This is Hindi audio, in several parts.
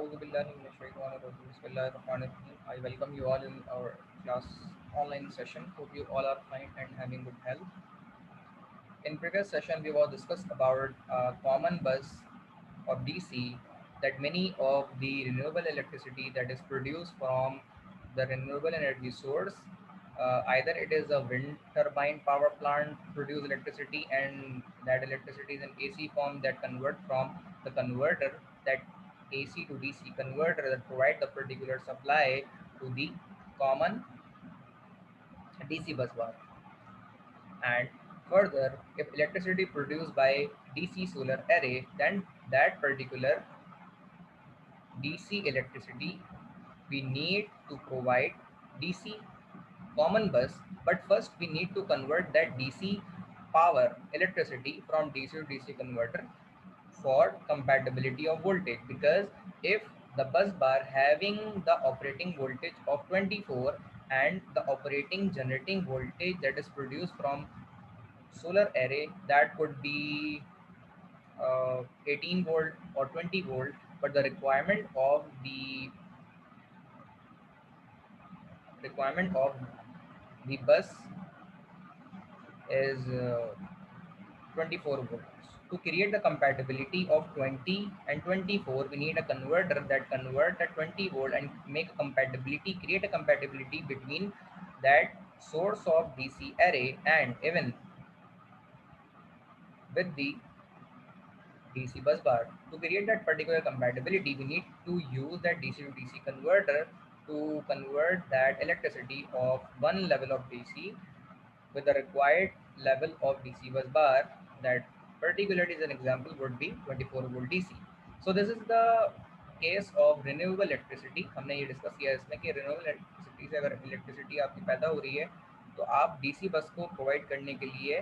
Auzubillahi Bismillahirrahmanirrahim. I welcome you all in our class online session. Hope you all are fine and having good health. In previous session, we were discussed about common bus of DC, that many of the renewable electricity that is produced from the renewable energy source, either it is a wind turbine power plant produce electricity, and that electricity is in AC form that convert from the converter, that AC to DC converter that provide the particular supply to the common DC bus bar. And further, if electricity produced by DC solar array, then that particular DC electricity we need to provide DC common bus, but first we need to convert that DC power electricity from DC to DC converter for compatibility of voltage, because if the bus bar having the operating voltage of 24 and the operating generating voltage that is produced from solar array, that could be 18 volt or 20 volt, but the requirement of the bus is 24 volts. To create the compatibility of 20 and 24, we need a converter that convert the 20 volt and make a compatibility, create a compatibility between that source of DC array and even with the DC bus bar. To create that particular compatibility, we need to use that DC to DC converter to convert that electricity of one level of DC with the required level of DC bus bar. That particularly is an example would be 24 volt DC. So this is the case of renewable electricity. हमने ये डिस्कस किया इसमें कि renewable electricity से अगर इलेक्ट्रिसिटी आपकी पैदा हो रही है तो आप डीसी बस को प्रोवाइड करने के लिए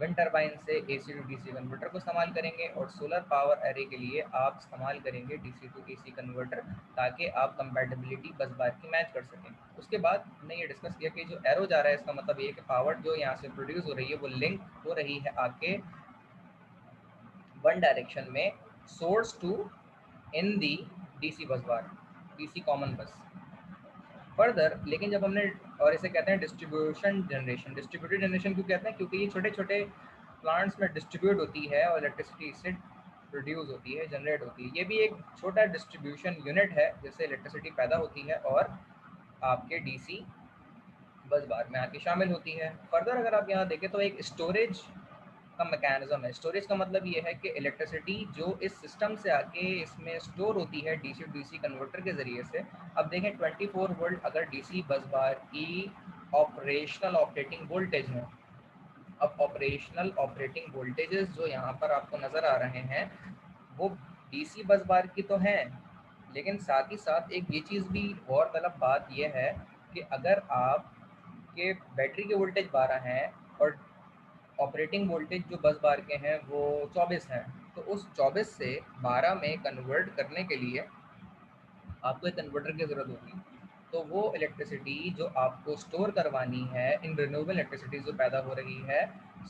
विंड टर्बाइन से एसी टू डीसी कन्वर्टर को इस्तेमाल करेंगे, और सोलर पावर एरे के लिए आप इस्तेमाल करेंगे डीसी टू एसी कन्वर्टर, ताकि आप कंपैटिबिलिटी बस बार की मैच कर सकें। उसके बाद हमने ये डिस्कस किया कि जो एरो जा रहा है इसका मतलब ये है कि पावर जो यहाँ से प्रोड्यूस हो रही है वो लिंक हो रही है आके वन डायरेक्शन में source to in the DC bus bar, DC common bus. Further लेकिन जब हमने, और इसे कहते हैं डिस्ट्रीब्यूशन जनरेशन। डिस्ट्रीब्यूटेड जनरेशन क्यों कहते हैं? क्योंकि ये छोटे छोटे प्लांट्स में डिस्ट्रीब्यूट होती है और इलेक्ट्रिसिटी इससे प्रोड्यूस होती है, जनरेट होती है। ये भी एक छोटा डिस्ट्रीब्यूशन यूनिट है जिससे इलेक्ट्रिसिटी पैदा होती है और आपके डीसी बस बार में आके शामिल होती है। फर्दर अगर आप यहाँ देखें तो एक स्टोरेज का मैकेनिज्म है। स्टोरेज का मतलब ये है कि इलेक्ट्रिसिटी जो इस सिस्टम से आके इसमें स्टोर होती है डीसी टू डीसी कन्वर्टर के ज़रिए से। अब देखें 24 वोल्ट अगर डीसी बस बार की ऑपरेशनल ऑपरेटिंग वोल्टेज है। अब ऑपरेशनल ऑपरेटिंग वोल्टेजेस जो यहाँ पर आपको नज़र आ रहे हैं वो डीसी बस बार की तो हैं, लेकिन साथ ही साथ एक ये चीज़ भी गौरतलब बात यह है कि अगर आप के बैटरी के वोल्टेज 12 हैं और ऑपरेटिंग वोल्टेज जो बस बार के हैं वो 24 हैं, तो उस 24 से 12 में कन्वर्ट करने के लिए आपको एक कन्वर्टर की ज़रूरत होगी। तो वो इलेक्ट्रिसिटी जो आपको स्टोर करवानी है, इन रिन्यूएबल इलेक्ट्रिसिटी जो पैदा हो रही है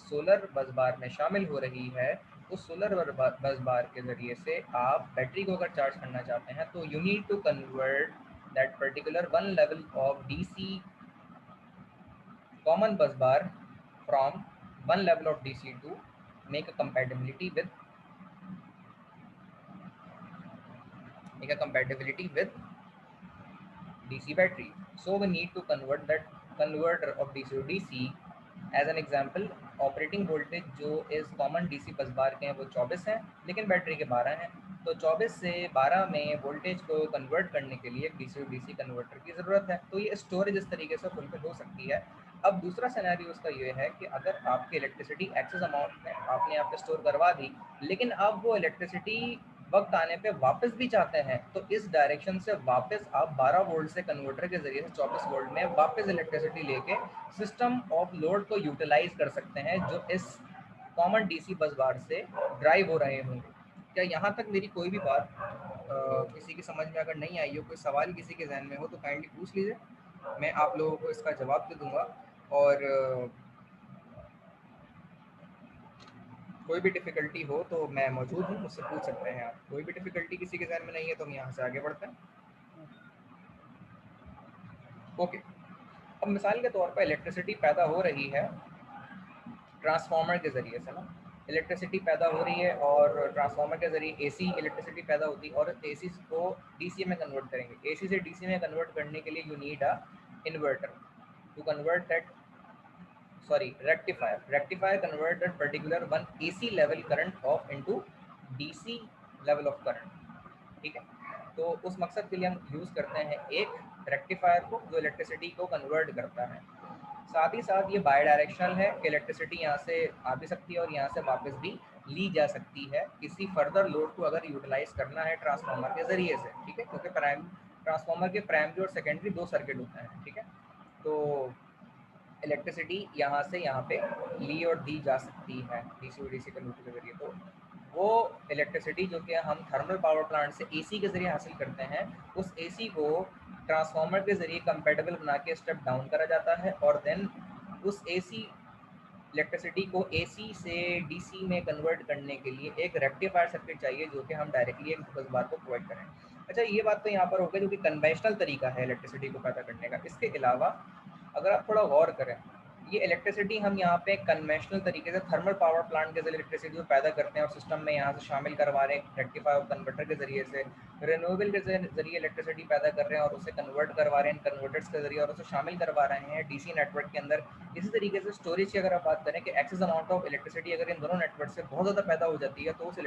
सोलर बस बार में शामिल हो रही है, उस सोलर बस बार के ज़रिए से आप बैटरी को अगर चार्ज करना चाहते हैं तो you need to convert that particular one level of DC common bus bar from one level of DC to make a compatibility with DC battery. So we need to convert that converter of DC to DC. As an example operating voltage जो इस कॉमन डीसी बस बार के हैं वो 24 हैं, लेकिन बैटरी के 12 हैं। तो 24 से 12 में वोल्टेज को कन्वर्ट करने के लिए डीसी टू डीसी कन्वर्टर की ज़रूरत है। तो ये स्टोरेज इस तरीके से फुलफिल हो सकती है। अब दूसरा सिनेरियो उसका ये है कि अगर आपकी इलेक्ट्रिसिटी एक्सेस अमाउंट में आपने यहाँ पे स्टोर करवा दी, लेकिन आप वो इलेक्ट्रिसिटी वक्त आने पे वापस भी चाहते हैं, तो इस डायरेक्शन से वापस आप 12 वोल्ट से कन्वर्टर के जरिए से 24 वोल्ट में वापस इलेक्ट्रिसिटी लेके सिस्टम ऑफ लोड को यूटिलाइज कर सकते हैं जो इस कॉमन डीसी बस बार से ड्राइव हो रहे होंगे। क्या यहाँ तक मेरी कोई भी बात किसी की समझ में अगर नहीं आई हो, कोई सवाल किसी के जहन में हो तो काइंडली पूछ लीजिए, मैं आप लोगों को इसका जवाब दे दूंगा। और कोई भी डिफ़िकल्टी हो तो मैं मौजूद हूँ, मुझसे पूछ सकते हैं आप। कोई भी डिफ़िकल्टी किसी के ज़हन में नहीं है तो हम यहाँ से आगे बढ़ते हैं। ओके, अब मिसाल के तौर पर इलेक्ट्रिसिटी पैदा हो रही है ट्रांसफार्मर के ज़रिए से ना। इलेक्ट्रिसिटी पैदा हो रही है और ट्रांसफार्मर के ज़रिए एसी इलेक्ट्रिसिटी पैदा होती है और एसी को डीसी में कन्वर्ट करेंगे। एसी से डीसी में कन्वर्ट करने के लिए you need a inverter to convert that, sorry, rectifier convert that particular one AC level current off into DC level of current। ठीक है, तो उस मकसद के लिए हम यूज़ करते हैं एक रेक्टिफायर को जो इलेक्ट्रिसिटी को कन्वर्ट करता है। साथ ही साथ ये बाई डायरेक्शनल है कि इलेक्ट्रिसिटी यहाँ से आ भी सकती है और यहाँ से वापस भी ली जा सकती है किसी फर्दर लोड को अगर यूटिलाइज करना है ट्रांसफार्मर के ज़रिए से। ठीक है, क्योंकि ट्रांसफार्मर के प्राइमरी और सेकेंडरी दो सर्किट होते हैं। ठीक है, तो इलेक्ट्रिसिटी यहाँ से यहाँ पे ली और दी जा सकती है डीसी और डीसी कन्वर्टर के जरिए। तो वो इलेक्ट्रिसिटी जो कि हम थर्मल पावर प्लांट से एसी के ज़रिए हासिल करते हैं, उस एसी को ट्रांसफार्मर के ज़रिए कंपैटिबल बना के स्टेप डाउन करा जाता है और देन उस एसी इलेक्ट्रिसिटी को एसी से डीसी में कन्वर्ट करने के लिए एक रेक्टिफायर सर्किट चाहिए जो कि हम डायरेक्टली एक बस बार को प्रोवाइड करें। अच्छा, ये बात तो यहाँ पर हो गई जो कि कन्वेंशनल तरीका है इलेक्ट्रिसिटी को पैदा करने का। इसके अलावा अगर आप थोड़ा गौर करें, ये इलेक्ट्रिसिटी हम यहाँ पे कन्वेंशनल तरीके से थर्मल पावर प्लांट के जरिए इलेक्ट्रिसिटी को पैदा करते हैं और सिस्टम में यहाँ से शामिल करवा रहे हैं रेक्टिफायर कन्वर्टर के जरिए से, रिन्यूएबल के जरिए इलेक्ट्रिसिटी पैदा कर रहे हैं और उसे कन्वर्ट करवा रहे हैं कन्वर्टर्स के जरिए और उसे शामिल करवा रहे हैं डीसी नेटवर्क के अंदर। इसी तरीके से स्टोरेज की अगर आप बात करें कि एक्सेस अमाउंट ऑफ इलेक्ट्रिसिटी अगर इन दोनों नेटवर्क से बहुत ज़्यादा पैदा हो जाती है तो उस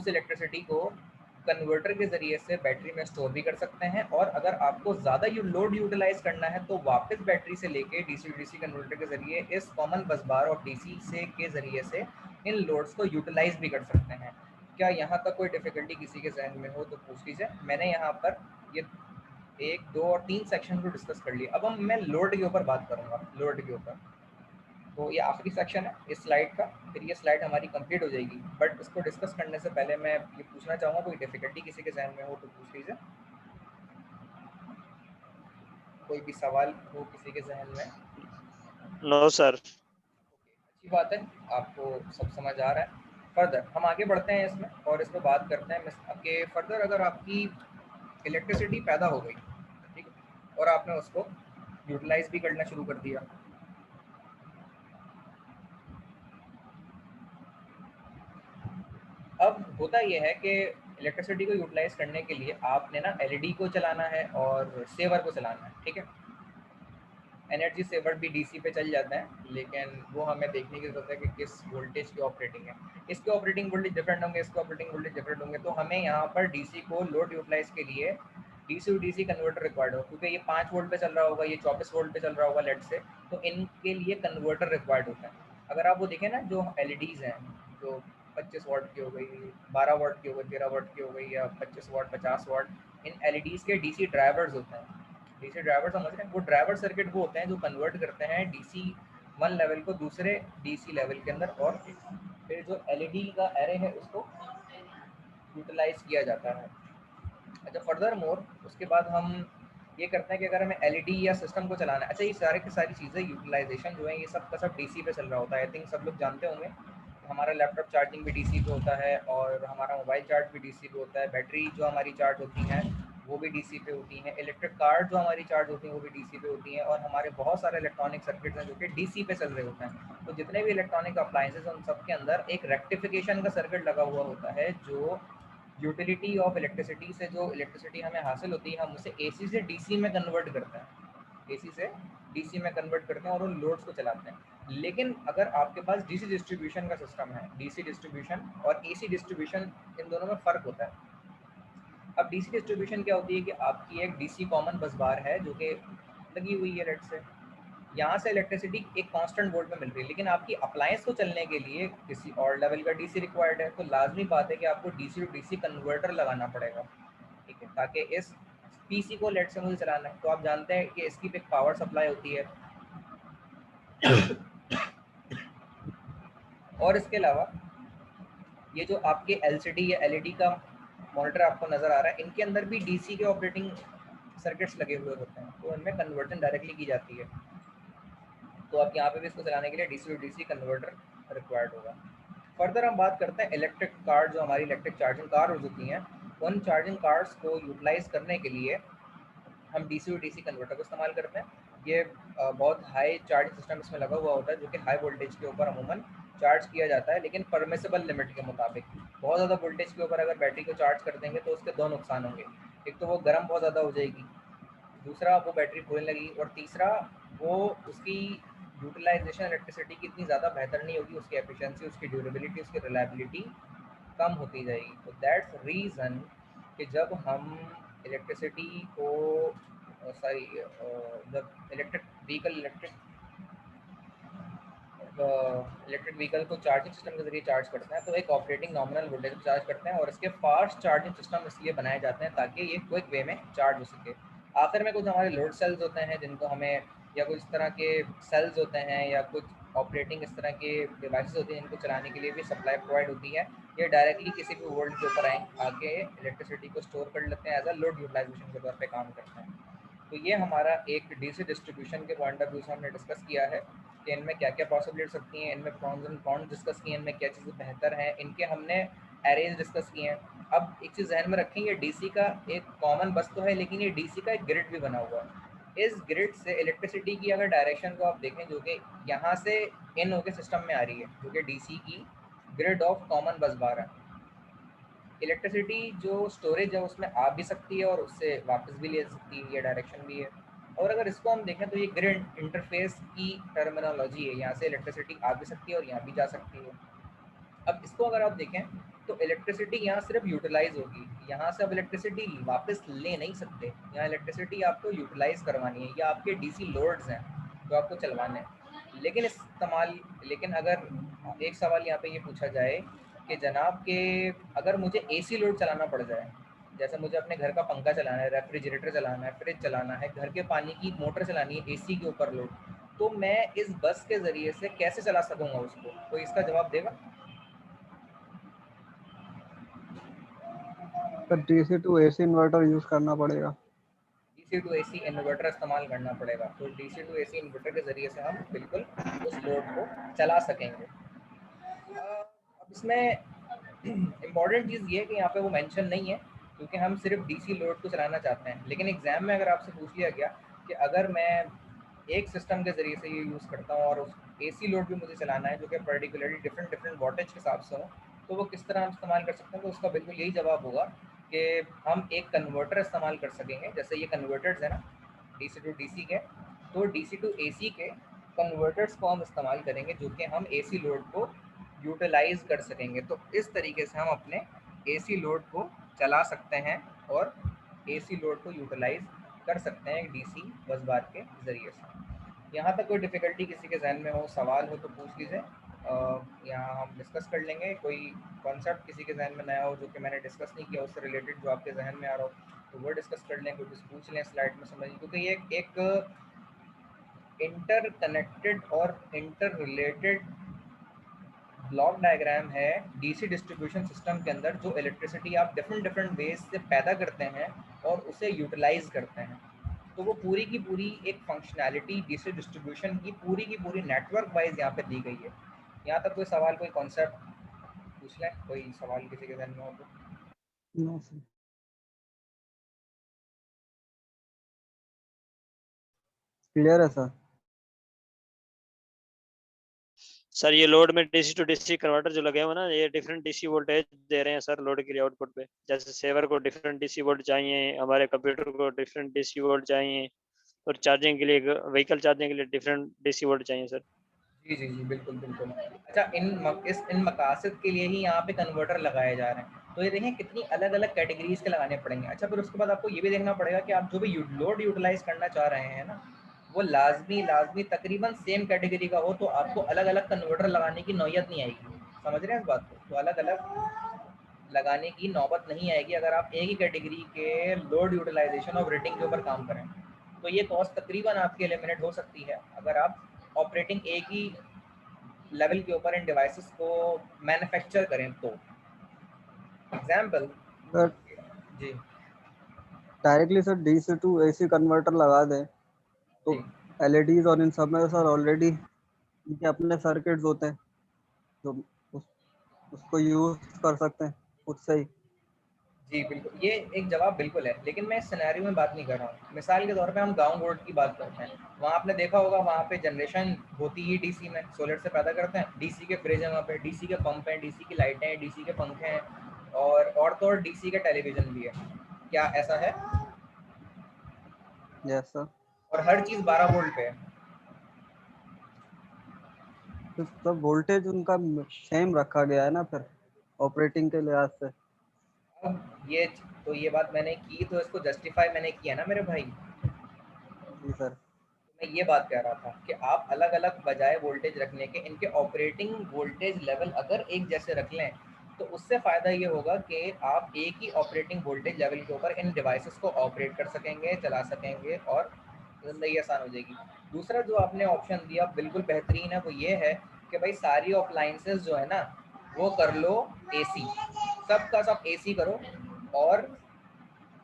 इलेक्ट्रिसिटी को कन्वर्टर के ज़रिए से बैटरी में स्टोर भी कर सकते हैं और अगर आपको ज़्यादा लोड यूटिलाइज करना है तो वापस बैटरी से लेके डीसी डीसी कन्वर्टर के ज़रिए इस कॉमन बस बार और डीसी से के ज़रिए से इन लोड्स को यूटिलाइज भी कर सकते हैं। क्या यहाँ तक कोई डिफ़िकल्टी किसी के जहन में हो तो पूछ लीजिए। मैंने यहाँ पर ये 1, 2 और 3 सेक्शन को डिस्कस कर लिया। अब मैं लोड के ऊपर बात करूँगा। लोड के ऊपर तो ये आखिरी सेक्शन है इस स्लाइड का, फिर ये स्लाइड हमारी कंप्लीट हो जाएगी। बट इसको डिस्कस करने से पहले मैं ये पूछना चाहूँगा, कोई डिफ़िकल्टी किसी के जहन में हो तो पूछ लीजिए। कोई भी सवाल हो किसी के जहन में? No sir. अच्छी बात है, आपको सब समझ आ रहा है। फर्दर हम आगे बढ़ते हैं इसमें और इस पर बात करते हैं कि फर्दर अगर आपकी इलेक्ट्रिसिटी पैदा हो गई, ठीक है, और आपने उसको यूटिलाइज भी करना शुरू कर दिया, अब होता यह है कि इलेक्ट्रिसिटी को यूटिलाइज करने के लिए आपने ना एलईडी को चलाना है और सेवर को चलाना है। ठीक है, एनर्जी सेवर भी डीसी पे चल जाता है लेकिन वो हमें देखने की ज़रूरत है कि किस वोल्टेज की ऑपरेटिंग है। इसके ऑपरेटिंग वोल्टेज डिफरेंट होंगे, इसके ऑपरेटिंग वोल्टेज डिफरेंट होंगे। तो हमें यहाँ पर डीसी को लोड यूटिलाइज के लिए DC to DC converter required हो, क्योंकि ये 5 वोल्ट पे चल रहा होगा, ये 24 वोल्ट पे चल रहा होगा लेट से, तो इनके लिए कन्वर्टर रिक्वायर्ड होता है। अगर आप वो देखें ना, जो एलईडीज़ हैं जो 25 वाट की हो गई, 12 वाट की हो गई, 13 वाट की हो गई, या 25 वाट 50 वाट, इन एलईडीज़ के डीसी ड्राइवर्स होते हैं। डीसी ड्राइवर समझ रहे हैं? वो ड्राइवर सर्किट वो होते हैं जो कन्वर्ट करते हैं डीसी 1 लेवल को दूसरे डीसी लेवल के अंदर, और फिर जो एलईडी का एरे है उसको यूटिलाइज किया जाता है। अच्छा, फर्दर मोर उसके बाद हम ये करते हैं कि अगर हमें एलईडी या सिस्टम को चलाना है, अच्छा ये सारे की सारी चीज़ें यूटिलाइजेशन जो है ये सब का सब डीसी पे चल रहा होता है। आई थिंक सब लोग जानते होंगे हमारा लैपटॉप चार्जिंग भी डीसी पे होता है और हमारा मोबाइल चार्ज भी डीसी पे होता है, बैटरी जो हमारी चार्ज होती हैं वो भी डीसी पे होती हैं, इलेक्ट्रिक कार जो हमारी चार्ज होती हैं वो भी डीसी पे होती हैं, और हमारे बहुत सारे इलेक्ट्रॉनिक सर्किट्स हैं जो कि डीसी पे चल रहे होते हैं। तो जितने भी इलेक्ट्रॉनिक अप्लायंसेज उन सब के अंदर एक रेक्टिफिकेशन का सर्किट लगा हुआ होता है जो यूटिलिटी ऑफ इलेक्ट्रिसिटी से जो इलेक्ट्रिसिटी हमें हासिल होती है हम उसे एसी से डीसी में कन्वर्ट करते हैं, एसी से डीसी में कन्वर्ट करते हैं और उन लोड्स को चलाते हैं। लेकिन अगर आपके पास डीसी डिस्ट्रीब्यूशन का सिस्टम है, डीसी डिस्ट्रीब्यूशन और एसी डिस्ट्रीब्यूशन, इन दोनों में फ़र्क होता है। अब डीसी डिस्ट्रीब्यूशन क्या होती है कि आपकी एक डीसी कॉमन बस बार है जो कि लगी हुई है लेट से, यहाँ से इलेक्ट्रिसिटी एक कांस्टेंट वोल्ट में मिल रही है, लेकिन आपकी अप्लायंस को चलने के लिए किसी और लेवल का डीसी रिक्वायर्ड है। तो लाजमी बात है कि आपको डीसी टू डीसी कन्वर्टर लगाना पड़ेगा, ठीक है, ताकि इस पीसी को लेट से मुझे चलाना है। तो आप जानते हैं कि इसकी एक पावर सप्लाई होती है और इसके अलावा ये जो आपके एलसीडी या एलईडी का मॉनिटर आपको नज़र आ रहा है, इनके अंदर भी डीसी के ऑपरेटिंग सर्किट्स लगे हुए होते हैं, तो इनमें कन्वर्जन डायरेक्टली की जाती है। तो अब यहाँ पे भी इसको चलाने के लिए DC to DC converter required होगा। फर्दर हम बात करते हैं इलेक्ट्रिक कार, जो हमारी इलेक्ट्रिक चार्जिंग कार होती हैं, उन चार्जिंग कार्स को यूटिलाइज करने के लिए हम डीसी टू डीसी कन्वर्टर का इस्तेमाल करते हैं। ये बहुत हाई चार्जिंग सिस्टम इसमें लगा हुआ होता है, जो कि हाई वोल्टेज के ऊपर अमूमन चार्ज किया जाता है, लेकिन परमिसेबल लिमिट के मुताबिक। बहुत ज़्यादा वोल्टेज के ऊपर अगर बैटरी को चार्ज कर देंगे तो उसके दो नुकसान होंगे। एक तो वो गर्म बहुत ज़्यादा हो जाएगी, दूसरा वो बैटरी फूलने लगेगी, और तीसरा वो उसकी यूटिलाइजेशन इलेक्ट्रिसिटी की इतनी ज़्यादा बेहतर नहीं होगी, उसकी एफिशिएंसी, उसकी ड्यूरेबिलिटी, उसकी रिलायबिलिटी कम होती जाएगी। तो दैट्स रीज़न कि जब हम इलेक्ट्रिसिटी को सॉरी जब इलेक्ट्रिक व्हीकल को चार्जिंग सिस्टम के जरिए चार्ज करते हैं, तो एक ऑपरेटिंग नॉमिनल वोल्टेज पर चार्ज करते हैं, और इसके फास्ट चार्जिंग सिस्टम इसलिए बनाए जाते हैं ताकि ये क्विक वे में चार्ज हो सके। आखिर में कुछ हमारे लोड सेल्स होते हैं जिनको हमें, या कुछ इस तरह के सेल्स होते हैं, या कुछ ऑपरेटिंग इस तरह के डिवाइसेस होते हैं जिनको चलाने के लिए भी सप्लाई प्रोवाइड होती है। ये डायरेक्टली किसी भी वोल्ट के ऊपर आके इलेक्ट्रिसिटी को स्टोर कर लेते हैं, एज अ लोड यूटिलाइजेशन के तौर पे काम करते हैं। तो ये हमारा एक डीसी डिस्ट्रीब्यूशन के पॉइंट ऑफ व्यू से हमने डिस्कस किया है कि इनमें क्या क्या पॉसिबिलिटी सकती हैं, इनमें प्रॉन्स एंड कॉन्स डिस्कस किए हैं, इनमें क्या चीज़ें बेहतर हैं, इनके हमने एरेज डिस्कस किए हैं। अब एक चीज़ जहन में रखेंगे, डीसी का एक कॉमन बस तो है, लेकिन ये डीसी का एक ग्रिड भी बना हुआ है। इस ग्रिड से इलेक्ट्रिसिटी की अगर डायरेक्शन को आप देखें, जो कि यहाँ से इन होकर सिस्टम में आ रही है, जो कि डीसी की ग्रिड ऑफ कॉमन बस बार है। इलेक्ट्रिसिटी जो स्टोरेज है उसमें आ भी सकती है और उससे वापस भी ले सकती है, ये डायरेक्शन भी है। और अगर इसको हम देखें तो ये ग्रिड इंटरफेस की टर्मिनोलॉजी है, यहाँ से इलेक्ट्रिसिटी आ भी सकती है और यहाँ भी जा सकती है। अब इसको अगर आप देखें तो इलेक्ट्रिसिटी यहाँ सिर्फ यूटिलाइज होगी, यहाँ से अब इलेक्ट्रिसिटी वापस ले नहीं सकते। यहाँ इलेक्ट्रिसिटी आपको यूटिलाइज करवानी है, या आपके डीसी लोड्स हैं जो आपको चलवाने हैं। लेकिन अगर एक सवाल यहाँ पे ये पूछा जाए कि जनाब के अगर मुझे एसी लोड चलाना पड़ जाए, जैसे मुझे अपने घर का पंखा चलाना है, रेफ्रिजरेटर चलाना है, फ्रिज चलाना है, घर के पानी की मोटर चलानी है एसी के ऊपर लोड, तो मैं इस बस के ज़रिए से कैसे चला सकूँगा उसको? कोई इसका जवाब देगा? तो DC to AC inverter use करना पड़ेगा। डीसी टू एसी इन्वर्टर इस्तेमाल करना पड़ेगा। तो डीसी टू एसी इन्वर्टर के ज़रिए से हम बिल्कुल उस लोड को चला सकेंगे। अब इसमें इम्पॉर्टेंट चीज़ ये है कि यहाँ पे वो मेंशन नहीं है, क्योंकि हम सिर्फ डीसी लोड को चलाना चाहते हैं। लेकिन एग्ज़ाम में अगर आपसे पूछ लिया गया कि अगर मैं एक सिस्टम के ज़रिए से ये यूज़ करता हूँ और उस एसी लोड भी मुझे चलाना है, जो कि पर्टिकुलरली डिफरेंट डिफरेंट वोल्टेज के हिसाब से हो, तो वो किस तरह हम इस्तेमाल कर सकते हैं? तो उसका बिल्कुल यही जवाब होगा कि हम एक कन्वर्टर इस्तेमाल कर सकेंगे। जैसे ये कन्वर्टर्स है ना, डीसी टू डीसी के, तो डीसी टू एसी के कन्वर्टर्स को हम इस्तेमाल करेंगे, जो कि हम एसी लोड को यूटिलाइज कर सकेंगे। तो इस तरीके से हम अपने एसी लोड को चला सकते हैं और एसी लोड को यूटिलाइज कर सकते हैं डीसी बस बार के ज़रिए से। यहाँ तक कोई डिफ़िकल्टी किसी के जहन में हो, सवाल हो, तो पूछ लीजिए। यहाँ हम डिस्कस कर लेंगे। कोई कॉन्सेप्ट किसी के जहन में नया हो जो कि मैंने डिस्कस नहीं किया, उससे रिलेटेड जो आपके जहन में आ रहा हो, तो वो डिस्कस कर लें, कुछ पूछ लें स्लाइड में समझिए, क्योंकि ये एक इंटर कनेक्टेड और इंटर रिलेटेड ब्लॉक डायग्राम है डीसी डिस्ट्रीब्यूशन सिस्टम के अंदर, जो इलेक्ट्रिसिटी आप डिफरेंट डिफरेंट वेज से पैदा करते हैं और उसे यूटिलाइज करते हैं। तो वो पूरी की पूरी एक फंक्शनैलिटी डीसी डिस्ट्रीब्यूशन की पूरी नेटवर्क वाइज यहाँ पे दी गई है। यहाँ तक कोई सवाल, कोई कॉन्सेप्ट पूछ लें, कोई सवाल किसी के जहन में हो तो? नो सर, क्लियर है सर। सर ये लोड में डीसी टू डीसी कन्वर्टर जो लगे हुए ना, ये डिफरेंट डीसी वोल्टेज दे रहे हैं सर लोड के लिए आउटपुट पे। जैसे सेवर को डिफरेंट डीसी वोल्ट चाहिए, हमारे कंप्यूटर को डिफरेंट डीसी वोल्ट चाहिए, और चार्जिंग के लिए, व्हीकल चार्जिंग के लिए डिफरेंट डीसी वोल्ट चाहिए सर। जी जी जी, बिल्कुल बिल्कुल। अच्छा, इन मकासद के लिए ही यहाँ पे कन्वर्टर लगाए जा रहे हैं। तो ये देखें कितनी अलग अलग कैटेगरीज के लगाने पड़ेंगे। अच्छा, फिर उसके बाद आपको ये भी देखना पड़ेगा कि आप जो भी लोड यूटिलाइज करना चाह रहे हैं ना, वो लाजमी लाजमी तकरीबन सेम कैटेगरी का हो, तो आपको अलग अलग कन्वर्टर लगाने की नौयत नहीं आएगी। समझ रहे हैं इस बात को? तो अलग अलग लगाने की नौबत नहीं आएगी अगर आप एक ही कैटेगरी के लोड यूटिलाइजेशन और रेटिंग के ऊपर काम करें। तो ये कॉस्ट तकरीबन आपकी एलिमिनेट हो सकती है अगर आप ऑपरेटिंग एक ही लेवल के ऊपर इन डिवाइसेस को मैन्युफैक्चर करें तो। Example sir ji directly sir DC to AC converter लगा दें तो जी LEDs और इन सब में सर ऑलरेडी इनके अपने सर्किट्स होते हैं जो उस, उसको यूज कर सकते हैं खुद से ही। जी बिल्कुल, ये एक जवाब बिल्कुल है, लेकिन मैं इस सिनेरियो में बात नहीं कर रहा हूँ। मिसाल के तौर पे हम गांव बोर्ड की बात करते हैं, वहाँ आपने देखा होगा वहाँ पे जनरेशन होती ही डीसी में, सोलर से पैदा करते हैं। डीसी के फ्रिज हैं वहाँ पे, डीसी के पंप हैं, डीसी की लाइटें हैं, डीसी के पंखे हैं, और तो और डीसी के टेलीविजन भी है। क्या ऐसा है? Yes sir. और हर चीज़ 12 वोल्ट पे है। तो वोल्टेज उनका सेम रखा गया है ना फिर ऑपरेटिंग के लिहाज से। अब ये बात मैंने की तो इसको जस्टिफाई मैंने किया ना मेरे भाई। जी सर। मैं ये बात कह रहा था कि आप अलग अलग बजाय वोल्टेज रखने के इनके ऑपरेटिंग वोल्टेज लेवल अगर एक जैसे रख लें तो उससे फ़ायदा ये होगा कि आप एक ही ऑपरेटिंग वोल्टेज लेवल के ऊपर इन डिवाइसेस को ऑपरेट कर सकेंगे, चला सकेंगे, और ज़िंदगी आसान हो जाएगी। दूसरा जो आपने ऑप्शन दिया बिल्कुल बेहतरीन है, वो ये है कि भाई सारी अप्लाइंसेस जो है ना वो कर लो एसी, सबका सब एसी करो, और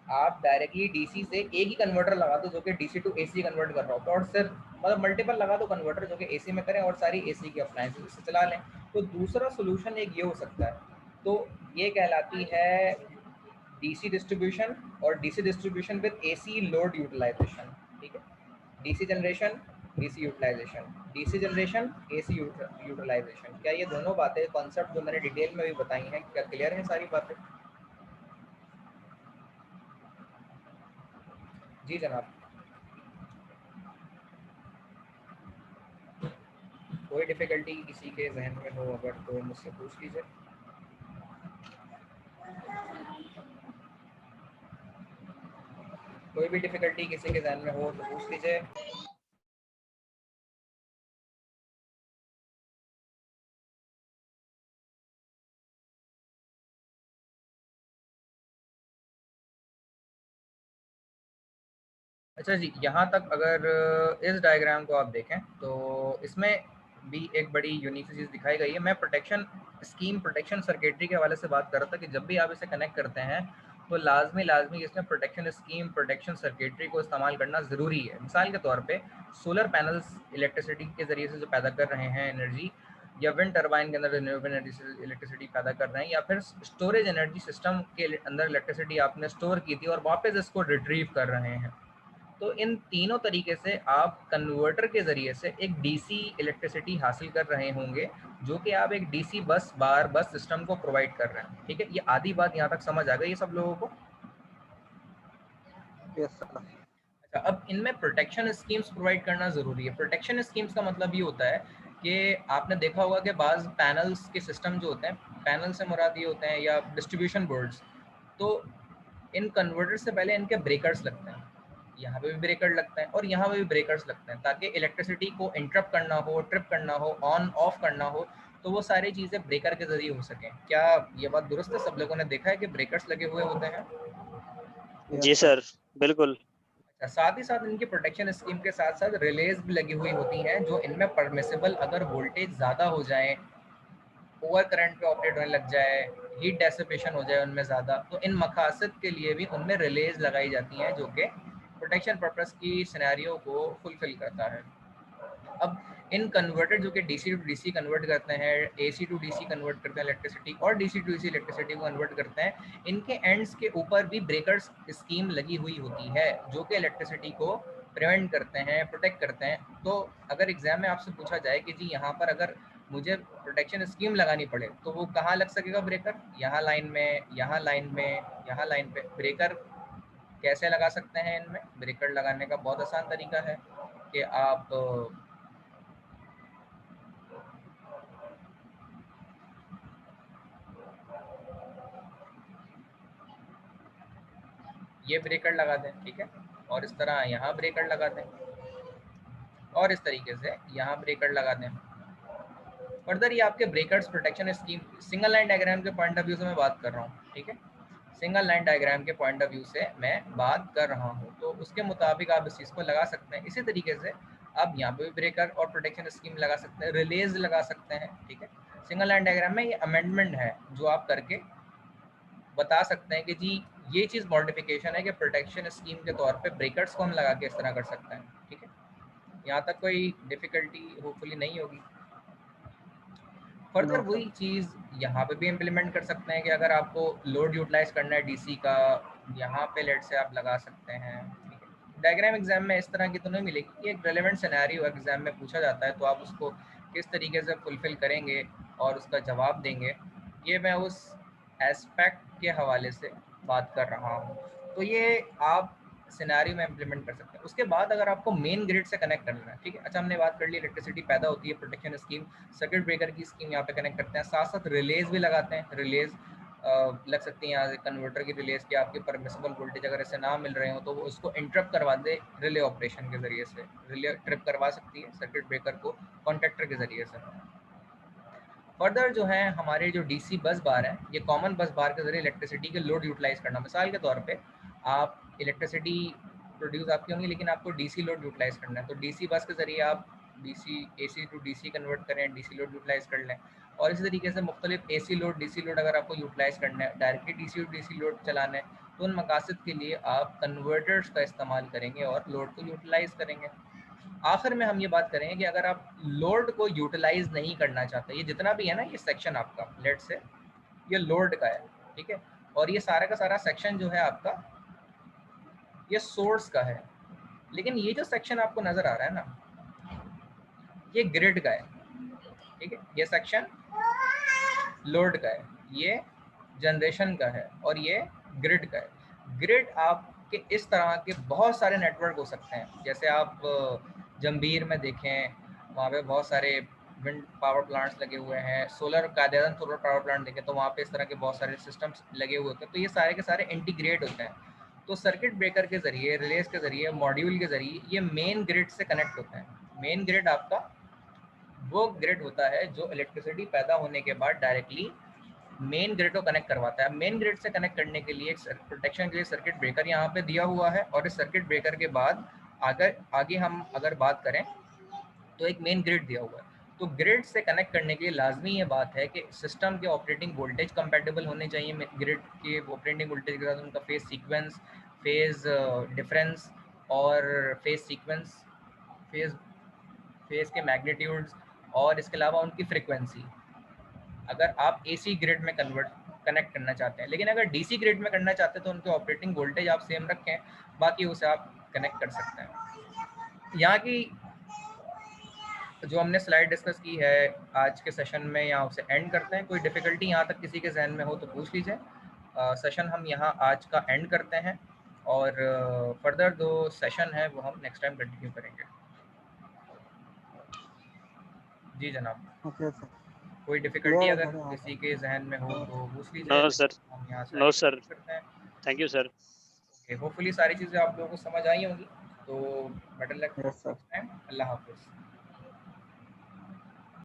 आप डायरेक्टली डीसी से एक ही कन्वर्टर लगा दो जो कि डीसी टू एसी कन्वर्ट कर रहा हो, और सिर्फ मतलब मल्टीपल लगा दो कन्वर्टर जो कि एसी में करें और सारी एसी की अप्लायंसेस इससे चला लें। तो दूसरा सोल्यूशन एक ये हो सकता है, तो ये कहलाती है डीसी डिस्ट्रीब्यूशन, और DC distribution with AC load utilization. ठीक है, DC generation, DC utilization, DC generation, AC utilization. क्या ये दोनों बातें कॉन्सेप्ट जो मैंने डिटेल में भी बताई हैं, क्या क्लियर है सारी बातें? जी जनाब। कोई डिफ़िकल्टी किसी के जहन में हो अगर तो मुझसे पूछ लीजिए। कोई भी डिफ़िकल्टी किसी के जहन में हो तो पूछ लीजिए। अच्छा जी, यहाँ तक अगर इस डायग्राम को आप देखें तो इसमें भी एक बड़ी यूनिक सी चीज़ दिखाई गई है। मैं प्रोटेक्शन स्कीम, प्रोटेक्शन सर्किटरी के हवाले से बात कर रहा था कि जब भी आप इसे कनेक्ट करते हैं तो लाजमी इसमें प्रोटेक्शन स्कीम, प्रोटेक्शन सर्किटरी को इस्तेमाल करना ज़रूरी है। मिसाल के तौर पे सोलर पैनल्स इलेक्ट्रिसिटी के ज़रिए से जो पैदा कर रहे हैं एनर्जी, या विंड टर्बाइन के अंदर रिन्यूएबल एनर्जी से इलेक्ट्रिसिटी पैदा कर रहे हैं, या फिर स्टोरेज एनर्जी सिस्टम के अंदर इलेक्ट्रिसिटी आपने स्टोर की थी और वापस इसको रिट्रीव कर रहे हैं, तो इन तीनों तरीके से आप कन्वर्टर के ज़रिए से एक डीसी इलेक्ट्रिसिटी हासिल कर रहे होंगे, जो कि आप एक डीसी बस बार बस सिस्टम को प्रोवाइड कर रहे हैं। ठीक है, ये आधी बात यहाँ तक समझ आ गई सब लोगों को? Yes sir. अच्छा, अब इनमें प्रोटेक्शन स्कीम्स प्रोवाइड करना ज़रूरी है। प्रोटेक्शन स्कीम्स का मतलब ये होता है कि आपने देखा होगा कि बाज़ पैनल्स के सिस्टम जो होते हैं, पैनल से मुराद ये होते हैं, या डिस्ट्रीब्यूशन बोर्ड्स, तो इन कन्वर्टर से पहले इनके ब्रेकर्स लगते हैं। यहाँ पे भी ब्रेकर लगता है और यहाँ पे भी ब्रेकर्स लगते हैं, ताकि इलेक्ट्रिसिटी को इंटरप्ट करना हो, ट्रिप करना हो, ऑन ऑफ करना हो, तो वो सारी चीज़ें ब्रेकर के ज़रिए हो सकें। क्या ये बात दुरुस्त है? सब लोगों ने देखा है कि ब्रेकर्स लगे हुए होते हैं? जी यस सर। सर, बिल्कुल। अच्छा, साथ ही साथ इनकी प्रोटेक्शन स्कीम के साथ साथ रिलेज भी लगी हुई होती हैं, जो इनमें परमिसिबल अगर वोल्टेज ज़्यादा हो जाए, ओवर करंट पे ऑपरेट होने लग जाए, हीट डेसिपेशन हो जाए उनमें ज़्यादा, तो इन मकासद के लिए भी उनमें रिलेज लगाई जाती हैं, जो कि प्रोटेक्शन पर्पस की सिनेरियो को फुलफिल करता है। अब इन कन्वर्टर जो कि डीसी टू डीसी कन्वर्ट करते हैं, एसी टू डीसी कन्वर्ट करते हैं इलेक्ट्रिसिटी, और डीसी टू डीसी इलेक्ट्रिसिटी को कन्वर्ट करते हैं, इनके एंड्स के ऊपर भी ब्रेकर्स स्कीम लगी हुई होती है, जो कि इलेक्ट्रिसिटी को प्रिवेंट करते हैं, प्रोटेक्ट करते हैं। तो अगर एग्जाम में आपसे पूछा जाए कि जी यहाँ पर अगर मुझे प्रोटेक्शन स्कीम लगानी पड़े तो वो कहाँ लग सकेगा ब्रेकर? यहाँ लाइन में, यहाँ लाइन में, यहाँ लाइन पे ब्रेकर कैसे लगा सकते हैं? इनमें ब्रेकर लगाने का बहुत आसान तरीका है कि आप ये ब्रेकर लगा दें, ठीक है, और इस तरह यहाँ ब्रेकर लगा दें, और इस तरीके से यहाँ ब्रेकर लगा दें। फर्दर ये आपके breakers protection scheme single line diagram के पॉइंट ऑफ व्यू से मैं बात कर रहा हूँ, ठीक है, सिंगल लाइन डायग्राम के पॉइंट ऑफ व्यू से मैं बात कर रहा हूँ, तो उसके मुताबिक आप इस चीज़ को लगा सकते हैं। इसी तरीके से आप यहाँ पे भी ब्रेकर और प्रोटेक्शन स्कीम लगा सकते हैं, रिलेज लगा सकते हैं, ठीक है। सिंगल लाइन डायग्राम में ये अमेंडमेंट है जो आप करके बता सकते हैं कि जी ये चीज़ मॉडिफिकेशन है कि प्रोटेक्शन स्कीम के तौर पे ब्रेकर्स को हम लगा के इस तरह कर सकते हैं, ठीक है। यहाँ तक कोई डिफिकल्टी होपफुली नहीं होगी। फर्दर नो वही सर। चीज़ यहाँ पे भी इम्प्लीमेंट कर सकते हैं कि अगर आपको लोड यूटिलाइज करना है डीसी का, यहाँ पे लेट से आप लगा सकते हैं। डायग्राम एग्जाम में इस तरह की तो नहीं मिलेगी, एक रेलेवेंट सिनेरियो एग्जाम में पूछा जाता है तो आप उसको किस तरीके से फुलफिल करेंगे और उसका जवाब देंगे, ये मैं उस एस्पेक्ट के हवाले से बात कर रहा हूँ। तो ये आप सिनेरियो में इम्प्लीमेंट कर सकते हैं। उसके बाद अगर आपको मेन ग्रिड से कनेक्ट करना है, ठीक है, अच्छा हमने बात कर ली इलेक्ट्रिसिटी पैदा होती है, प्रोटेक्शन स्कीम, सर्किट ब्रेकर की स्कीम यहाँ पे कनेक्ट करते हैं, साथ साथ रिलेज भी लगाते हैं। रिलेज लग सकती है यहाँ से कन्वर्टर की रिलेज की, आपके परमिसिबल वोल्टेज अगर ऐसे ना मिल रहे हो तो वो उसको इंटरप्ट करवा दे रिले ऑपरेशन के जरिए से, रिले ट्रिप करवा सकती है सर्किट ब्रेकर को कॉन्ट्रैक्टर के जरिए से। फर्दर जो है हमारे जो डीसी बस बार है, ये कॉमन बस बार के जरिए इलेक्ट्रिसिटी के लोड यूटिलाइज करना। मिसाल के तौर पे आप इलेक्ट्रिसिटी प्रोड्यूस आपकी होंगी लेकिन आपको डीसी लोड यूटिलाइज करना है, तो डीसी बस के जरिए आप DC AC to DC convert करें, डीसी लोड यूटिलाइज कर लें। और इसी तरीके से मुख्तलिफ एसी लोड डीसी लोड अगर आपको यूटिलाइज करना है, directly DC to DC load चलाना है, तो उन मकासद के लिए आप कन्वर्टर्स का इस्तेमाल करेंगे और लोड को यूटिलाइज करेंगे। आखिर में हम ये बात करेंगे कि अगर आप लोड को यूटिलाइज नहीं करना चाहते, ये जितना भी है ना ये सेक्शन आपका लेट से ये लोड का है, ठीक है, और ये सारा का सारा सेक्शन जो है आपका ये सोर्स का है, लेकिन ये जो सेक्शन आपको नजर आ रहा है ना ये ग्रिड का है, ठीक है, ये सेक्शन लोड का है, ये जनरेशन का है और ये ग्रिड का है। ग्रिड आपके इस तरह के बहुत सारे नेटवर्क हो सकते हैं, जैसे आप जंबीर में देखें, वहाँ पे बहुत सारे विंड पावर प्लांट्स लगे हुए हैं, सोलर कायदेन सोलर पावर प्लांट देखें तो वहाँ पे इस तरह के बहुत सारे सिस्टम्स लगे हुए होते हैं, तो ये सारे के सारे इंटीग्रेट होते हैं। तो सर्किट ब्रेकर के जरिए, रिलेज के जरिए, मॉड्यूल के जरिए ये मेन ग्रिड से कनेक्ट होते हैं। मेन ग्रिड आपका वो ग्रिड होता है जो इलेक्ट्रिसिटी पैदा होने के बाद डायरेक्टली मेन ग्रिड को कनेक्ट करवाता है। मेन ग्रिड से कनेक्ट करने के लिए एक प्रोटेक्शन के लिए सर्किट ब्रेकर यहाँ पे दिया हुआ है, और इस सर्किट ब्रेकर के बाद अगर आगे हम अगर बात करें तो एक मेन ग्रिड दिया हुआ है। तो ग्रिड से कनेक्ट करने के लिए लाजमी ये बात है कि सिस्टम के ऑपरेटिंग वोल्टेज कंपैटिबल होने चाहिए ग्रिड के ऑपरेटिंग वोल्टेज के साथ, उनका फेज सीक्वेंस, फेज डिफरेंस और फेज सीक्वेंस, फेज फेज के मैग्नीट्यूड्स, और इसके अलावा उनकी फ्रिक्वेंसी, अगर आप एसी ग्रिड में कनेक्ट करना चाहते हैं। लेकिन अगर डीसी ग्रिड में करना चाहते हैं तो उनके ऑपरेटिंग वोल्टेज आप सेम रखें, बाकी उसे आप कनेक्ट कर सकते हैं। यहाँ की जो हमने स्लाइड डिस्कस की है आज के सेशन में यहाँ उसे एंड करते हैं। कोई डिफ़िकल्टी यहाँ तक किसी के जहन में हो तो पूछ लीजिए। सेशन हम यहाँ आज का एंड करते हैं और फर्दर जो सेशन है वो हम नेक्स्ट टाइम कंटिन्यू करेंगे। जी जनाब, ओके सर, कोई डिफ़िकल्टी क्लियर है अगर सर यहाँ किसी के जहन में हो पर। तो पूछ नो लीजिए, सर, हम यहाँ से नो आगे सर, कंटिन्यू करते हैं। Thank you sir. Okay, hopefully सारी चीज़ें आप लोगों को समझ आई होंगी, तो better luck yes sir. Next time. अल्लाह हाफिज़।